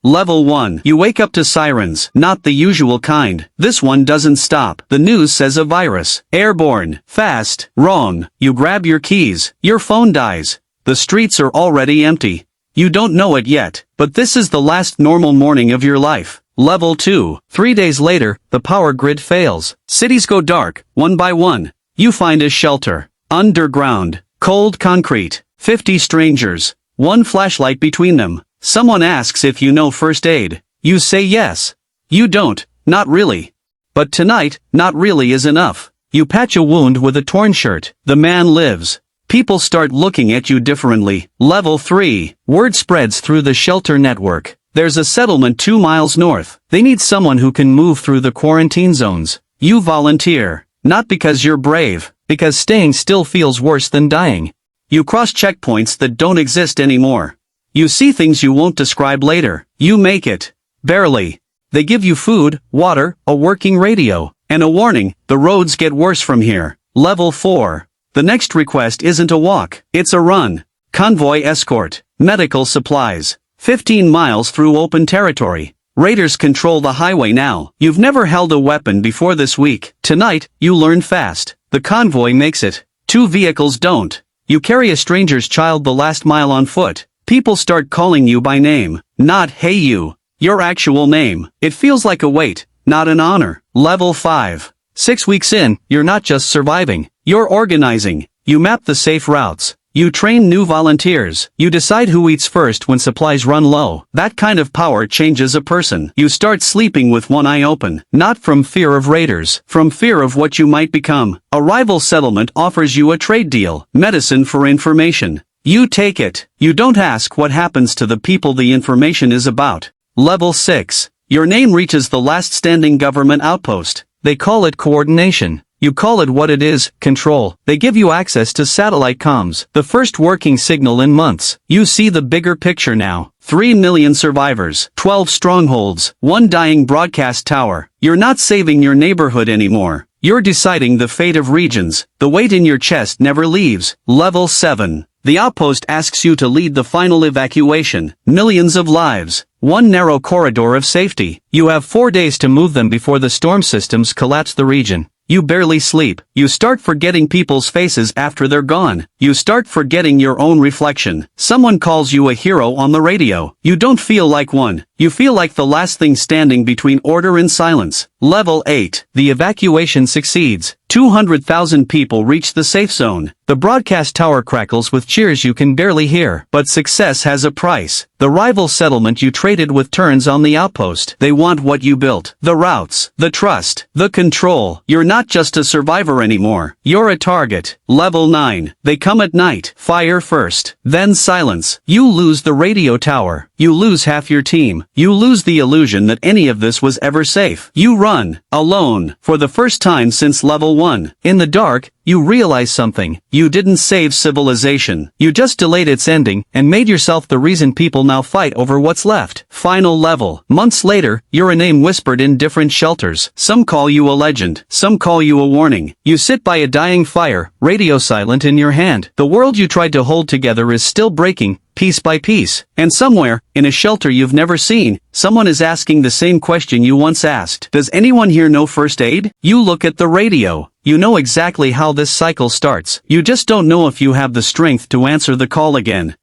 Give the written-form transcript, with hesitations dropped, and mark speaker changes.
Speaker 1: Level 1. You wake up to sirens, not the usual kind. This one doesn't stop. The news says a virus. Airborne. Fast. Wrong. You grab your keys. Your phone dies. The streets are already empty. You don't know it yet, but this is the last normal morning of your life. Level 2. 3 days later, the power grid fails. Cities go dark, one by one. You find a shelter. Underground. Cold concrete. 50 strangers. One flashlight between them. Someone asks if you know first aid. You say yes. You don't, not really. But tonight, not really is enough. You patch a wound with a torn shirt. The man lives. People start looking at you differently. Level 3. Word spreads through the shelter network. There's a settlement 2 miles north. They need someone who can move through the quarantine zones. You volunteer. Not because you're brave, because staying still feels worse than dying. You cross checkpoints that don't exist anymore. You see things you won't describe later. You make it. Barely. They give you food, water, a working radio, and a warning, the roads get worse from here. Level 4. The next request isn't a walk, it's a run. Convoy escort. Medical supplies. 15 miles through open territory. Raiders control the highway now. You've never held a weapon before this week. Tonight, you learn fast. The convoy makes it. 2 vehicles don't. You carry a stranger's child the last mile on foot. People start calling you by name, not hey you. Your actual name. It feels like a weight, not an honor. Level 5. 6 weeks in, you're not just surviving. You're organizing. You map the safe routes. You train new volunteers. You decide who eats first when supplies run low. That kind of power changes a person. You start sleeping with one eye open. Not from fear of raiders. From fear of what you might become. A rival settlement offers you a trade deal. Medicine for information. You take it. You don't ask what happens to the people the information is about. Level 6. Your name reaches the last standing government outpost. They call it coordination. You call it what it is, control. They give you access to satellite comms, the first working signal in months. You see the bigger picture now. 3 million survivors, 12 strongholds, 1 dying broadcast tower. You're not saving your neighborhood anymore. You're deciding the fate of regions. The weight in your chest never leaves. Level 7. The outpost asks you to lead the final evacuation. Millions of lives. 1 narrow corridor of safety. You have 4 days to move them before the storm systems collapse the region. You barely sleep. You start forgetting people's faces after they're gone. You start forgetting your own reflection. Someone calls you a hero on the radio. You don't feel like one. You feel like the last thing standing between order and silence. Level 8. The evacuation succeeds. 200,000 people reach the safe zone. The broadcast tower crackles with cheers you can barely hear. But success has a price. The rival settlement you traded with turns on the outpost. They want what you built. The routes, the trust, the control. You're not just a survivor anymore. You're a target. Level 9. They come at night. Fire first. Then silence. You lose the radio tower. You lose half your team. You lose the illusion that any of this was ever safe. You run. Alone. For the first time since level 1. In the dark, you realize something. You didn't save civilization. You just delayed its ending, and made yourself the reason people now fight over what's left. Final level. Months later, you're a name whispered in different shelters. Some call you a legend. Some call you a warning. You sit by a dying fire, radio silent in your hand. The world you tried to hold together is still breaking, piece by piece. And somewhere, in a shelter you've never seen, someone is asking the same question you once asked. Does anyone here know first aid? You look at the radio. You know exactly how this cycle starts. You just don't know if you have the strength to answer the call again.